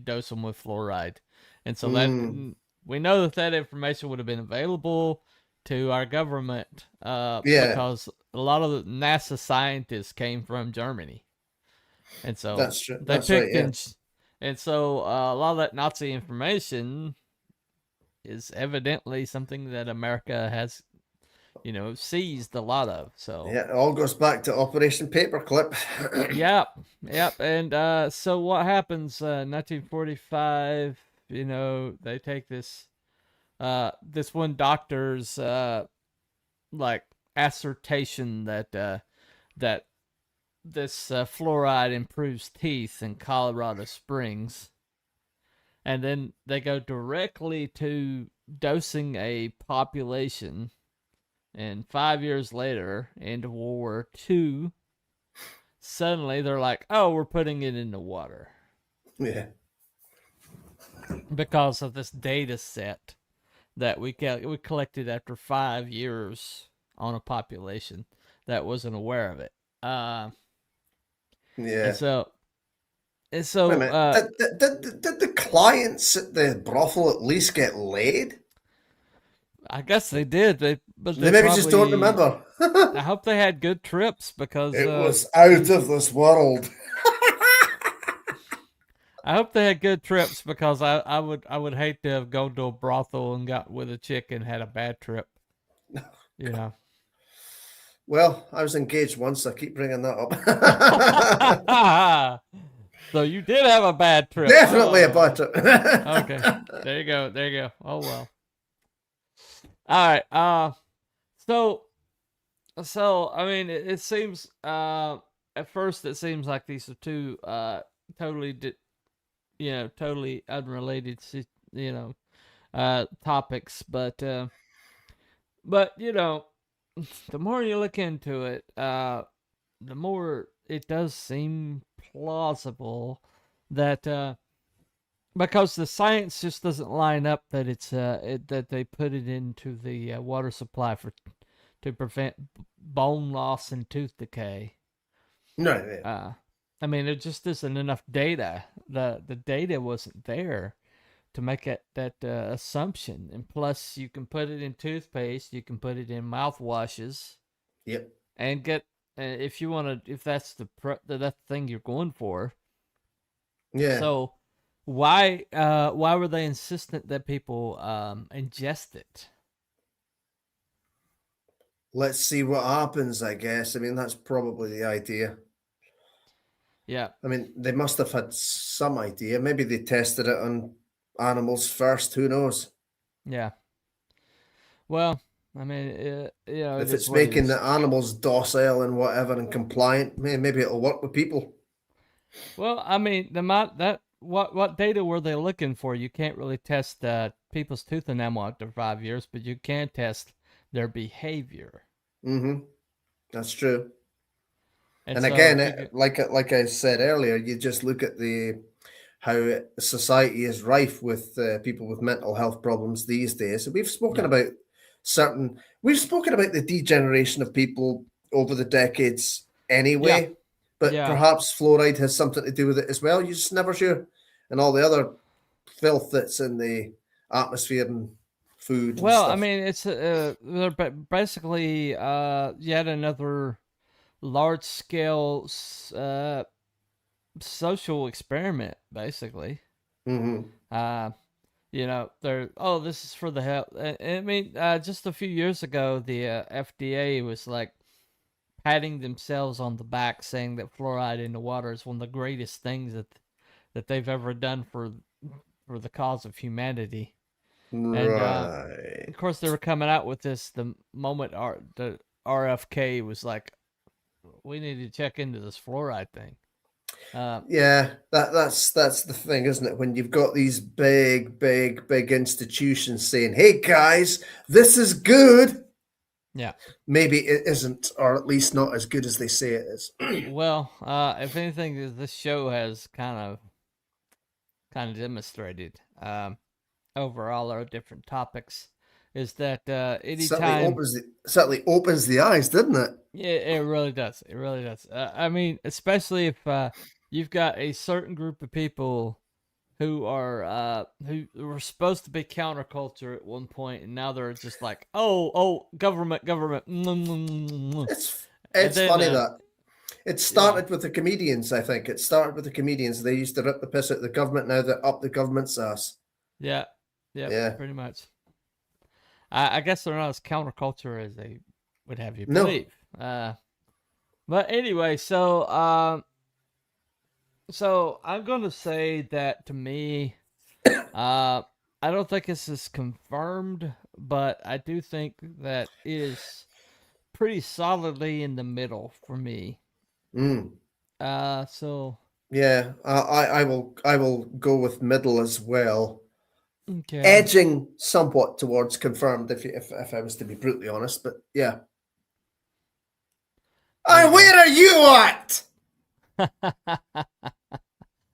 dose them with fluoride, and so that we know that information would have been available to our government because a lot of the NASA scientists came from Germany, and so That's true. they That's right, picked and so a lot of that Nazi information is evidently something that America has, seized a lot of. So yeah, it all goes back to Operation Paperclip. Yep. And so what happens? 1945. They take this one doctor's like assertion that that this fluoride improves teeth in Colorado Springs, and then they go directly to dosing a population. And 5 years later, into World War II, suddenly they're like, "Oh, we're putting it in the water." Yeah. Because of this data set that we collected after 5 years on a population that wasn't aware of it. Yeah. And so Wait a minute. Did the clients at the brothel at least get laid? I guess they did. But They maybe just don't remember. I hope they had good trips because it was out of this world. I hope they had good trips because I would hate to have gone to a brothel and got with a chick and had a bad trip. Well, I was engaged once. I keep bringing that up. So you did have a bad trip. Definitely a bad trip. Okay. There you go. Oh, well. All right. So I mean, it seems at first it seems like these are two totally totally unrelated topics, but the more you look into it, the more it does seem plausible that because the science just doesn't line up that it's that they put it into the water supply to prevent bone loss and tooth decay. No. Yeah. I mean, there just isn't enough data. The data wasn't there to make that assumption. And plus, you can put it in toothpaste, you can put it in mouthwashes. Yep. And get if you want to, if that's the thing you're going for. Yeah. So why were they insistent that people ingest it? Let's see what happens, I guess. I mean, that's probably the idea. Yeah. I mean, they must have had some idea. Maybe they tested it on animals first. Who knows? Yeah. Well, I mean, if it's making the animals docile and whatever and compliant, maybe it'll work with people. Well, I mean, what data were they looking for? You can't really test people's tooth enamel after 5 years, but you can test their behavior. Mm-hmm. That's true. And so, again, like I said earlier, you just look at how society is rife with people with mental health problems these days. So we've spoken about the degeneration of people over the decades anyway, but perhaps fluoride has something to do with it as well. You're just never sure. And all the other filth that's in the atmosphere and food. Well, I mean, it's basically yet another large-scale social experiment, basically. Mm-hmm. This is for the health. I mean, just a few years ago, the FDA was like patting themselves on the back, saying that fluoride in the water is one of the greatest things that they've ever done for the cause of humanity. Right. And of course, they were coming out with this the moment the RFK was like, we need to check into this fluoride thing. Yeah, that's the thing, isn't it? When you've got these big institutions saying, "Hey guys, this is good," Yeah. maybe it isn't, or at least not as good as they say it is. Well, if anything, this show has kind of demonstrated over all our different topics is that anytime Certainly opens the eyes, didn't it? yeah, it really does. It really does. I mean, especially if you've got a certain group of people who were supposed to be counterculture at one point, and now they're just like, oh, government, government. It's And it's then, funny that it started with the comedians. I think it started with the comedians. They used to rip the piss out of the government. Now they're up the government's ass. yeah, Yeah. pretty much. I guess they're not as counterculture as they would have you No. believe. But anyway, so I'm gonna say that to me, I don't think this is confirmed, but I do think that it is pretty solidly in the middle for me. Mm. So Yeah, I will go with middle as well. okay. Edging somewhat towards confirmed, if I was to be brutally honest, but yeah. There you go. Where are you at?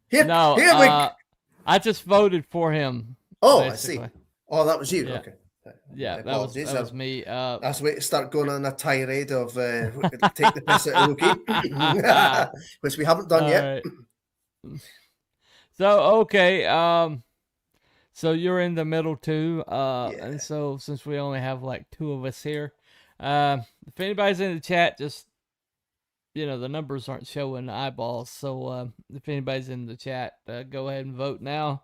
Here, No, here we. I just voted for him. Oh, basically. I see. Oh, that was you. Yeah. Okay. Yeah, My that was apologies. me. I was waiting to start going on a tirade of take the piss out of Wookiee, which we haven't done yet. Right. So okay, so you're in the middle too, and so since we only have like two of us here, if anybody's in the chat, just the numbers aren't showing eyeballs, so if anybody's in the chat, go ahead and vote now.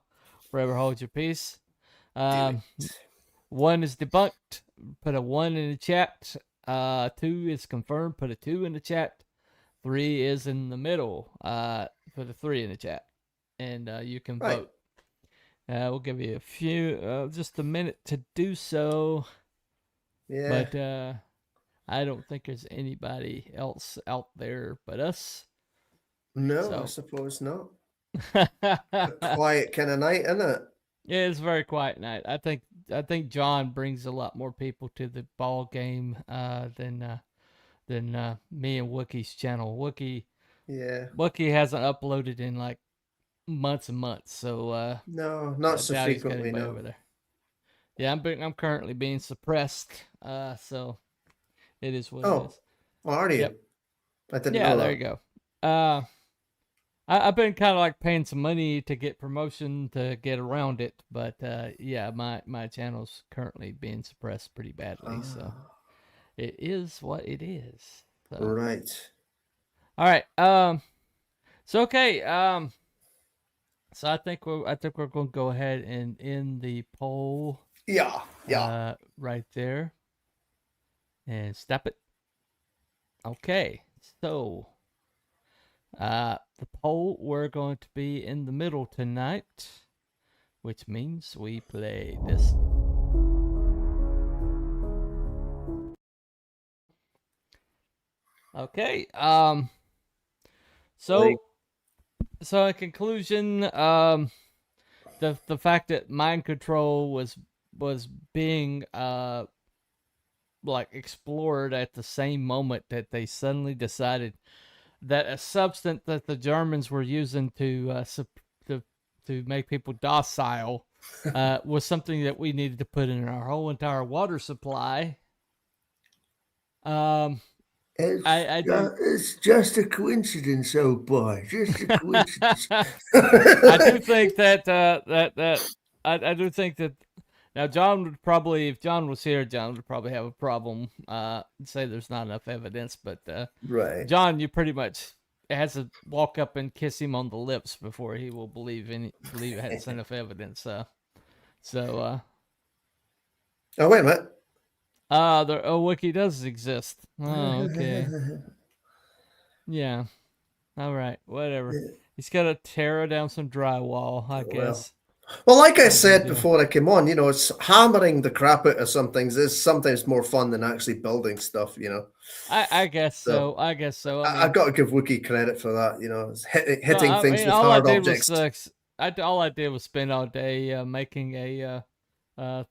Forever hold your peace. One is debunked. Put a 1 in the chat. 2 is confirmed. Put a 2 in the chat. 3 is in the middle. Put a 3 in the chat, and you can vote. We'll give you just a minute to do so. Yeah. But I don't think there's anybody else out there but us. No, I suppose not. A quiet kind of night, isn't it? Yeah, it's a very quiet night. I think John brings a lot more people to the ball game than me and Wookiee's channel. Wookiee hasn't uploaded in like months and months, so no, not so frequently. No. Over there. Yeah, I'm currently being suppressed, so it is what it is. Oh, are you? Yep. I didn't know that. There you go. I've been kind of like paying some money to get promotion to get around it, but yeah, my channel's currently being suppressed pretty badly, so it is what it is. So. Right. All right. So okay. So I think we're going to go ahead and end the poll. Yeah. Yeah. Right there. And stop it. Okay. So. The poll, we're going to be in the middle tonight, which means we play this. Okay. So in conclusion, the fact that mind control was being like explored at the same moment that they suddenly decided that a substance that the Germans were using to make people docile was something that we needed to put in our whole entire water supply. It's just a coincidence, oh boy, just a coincidence. I do think that I do think that now John would probably, if John was here, John would probably have a problem. Say there's not enough evidence, but right, John, you pretty much has to walk up and kiss him on the lips before he will believe it has enough evidence. Oh wait a minute. Wiki does exist. Oh, okay. Yeah. All right. Whatever. He's got to tear down some drywall, I guess. Well, like I No big said deal. before I came on, it's hammering the crap out of some things is sometimes more fun than actually building stuff. I guess So so. I guess so. I I've mean, got to give Wookiee credit for that. It's no, hitting I things mean, with all I hard did was objects. all I did was spend all day making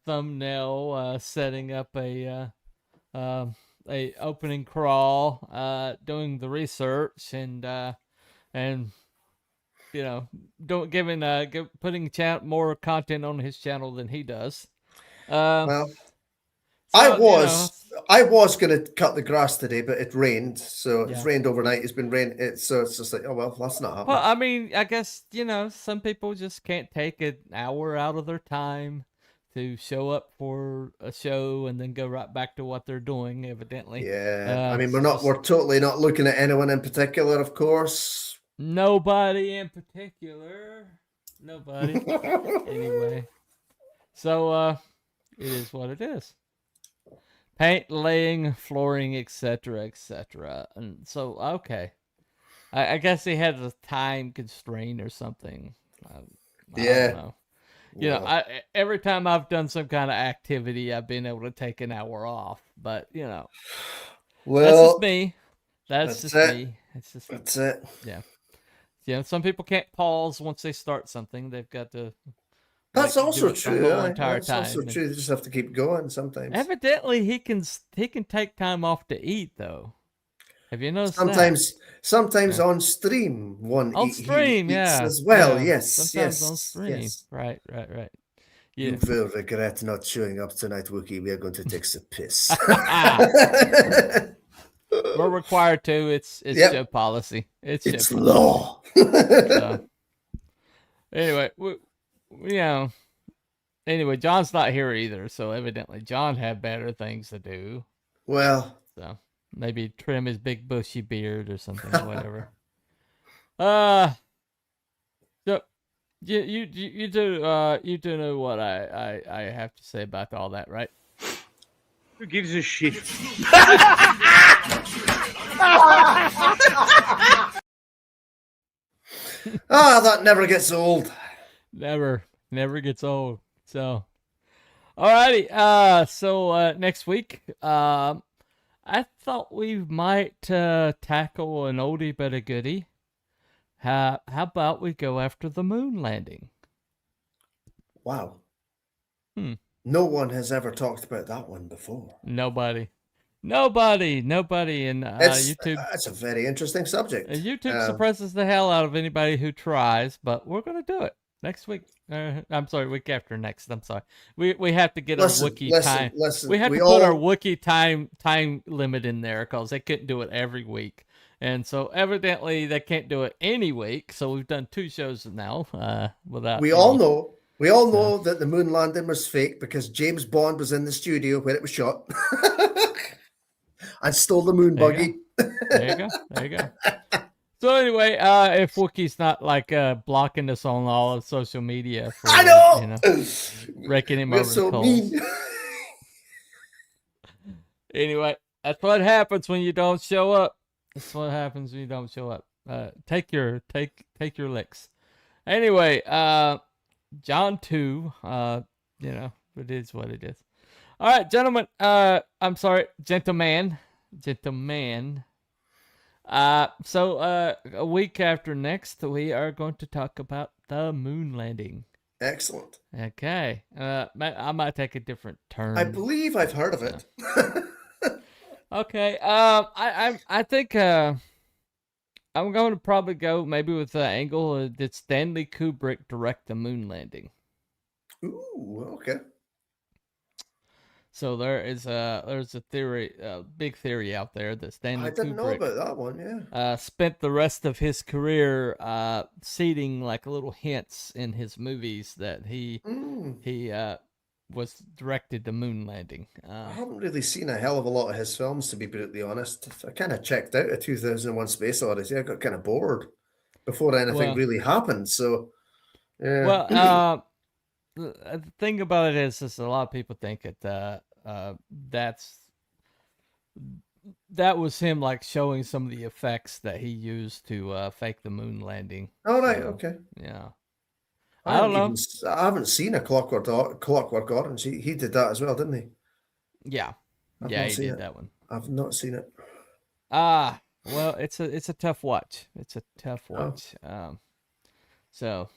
thumbnail, setting up a opening crawl, doing the research, and putting more content on his channel than he does. Well, So I was going to cut the grass today, but it rained. So it's yeah. rained overnight. It's been rain. So it's just like, oh well, that's not happening. Well, I mean, I guess some people just can't take an hour out of their time to show up for a show and then go right back to what they're doing. Evidently, Yeah, I mean, it's we're totally not looking at anyone in particular, of course. nobody in particular. Nobody. Anyway, so it is what it is. Paint, laying, flooring, etc., etc. And so, okay. I guess he had a time constraint or something. I Yeah. don't know. Every time I've done some kind of activity, I've been able to take an hour off. But Well, that's just me. That's just it. me. It's just That's it. Yeah. Some people can't pause once they start something. They've got to. That's also true. The whole entire That's time. also true. They just have to keep going sometimes. Evidently, he can take time off to eat though. Have you noticed Sometimes on stream, on stream, he eats yeah, as well. yeah. Yes, Sometimes yes, on stream. yes. Right. Yeah. You will regret not showing up tonight, Wookie. We are going to take some piss. We're required to. It's show policy. It's show law. So, anyway, Anyway, John's not here either, so evidently John had better things to do. Well, so maybe trim his big bushy beard or something, or whatever. So you do know what I have to say about all that, right? Who gives a shit? that never gets old. Never gets old. So, alrighty. So next week, I thought we might tackle an oldie but a goodie. How about we go after the moon landing? Wow. No one has ever talked about that one before. Nobody in YouTube. That's a very interesting subject. YouTube suppresses the hell out of anybody who tries, but we're going to do it next week. I'm sorry, week after next. I'm sorry. We have to get our Wookiee time. We have to put our Wookiee time limit in there because they couldn't do it every week. And so evidently they can't do it any week. So we've done 2 shows now without. We all know that the moon landing was fake because James Bond was in the studio where it was shot and stole the moon buggy. There you go. So anyway, if Wookiee's not like blocking us on all of social media for I know, raking him We're over so the coals. mean. Anyway, that's what happens when you don't show up. That's what happens when you don't show up. Take your licks. Anyway, John 2, it is what it is. All right, gentlemen. I'm sorry, gentleman. So a week after next, we are going to talk about the moon landing. Excellent. Okay. I might take a different turn. I believe I've heard of it. Okay. I think I'm going to probably go maybe with the angle. Did Stanley Kubrick direct the moon landing? Ooh, okay. So there's a theory, big theory out there that Stanley Kubrick, know about that one. Yeah. Spent the rest of his career seeding like little hints in his movies that he was directed the moon landing. I haven't really seen a hell of a lot of his films, to be brutally honest. I kind of checked out a 2001 Space Odyssey. I got kind of bored before anything really happened. So, yeah. Well, the thing about it is a lot of people think that that was him like showing some of the effects that he used to fake the moon landing. Oh, right. Okay. Yeah. I don't know. I haven't seen a Clockwork Orange. He did that as well, didn't he? Yeah, I've yeah, not he seen did it. that one. I've not seen it. Well, it's a tough watch. It's a tough Oh. watch. So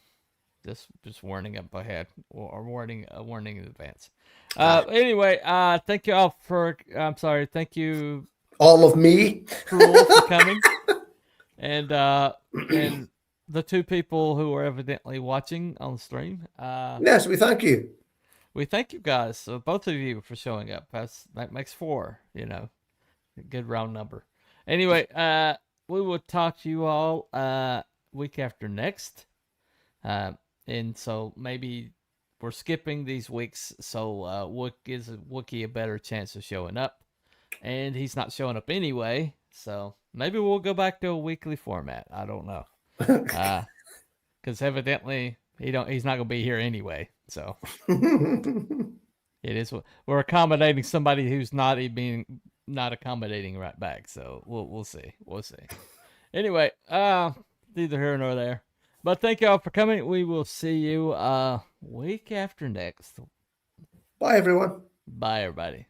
just warning up ahead, or warning in advance. Anyway, thank you all for. I'm sorry. Thank you, All of me. Cruel, for coming, and the two people who are evidently watching on the stream. Yes, we thank you. We thank you guys, both of you, for showing up. That makes 4. You know, a good round number. Anyway, we will talk to you all week after next. And so maybe we're skipping these weeks, so gives Wookie a better chance of showing up. And he's not showing up anyway, so maybe we'll go back to a weekly format. I don't know. Because evidently he's not gonna be here anyway. So it is, we're accommodating somebody who's not accommodating right back. So we'll see. Anyway, neither here nor there. But thank y'all for coming. We will see you week after next. Bye, everyone. Bye, everybody.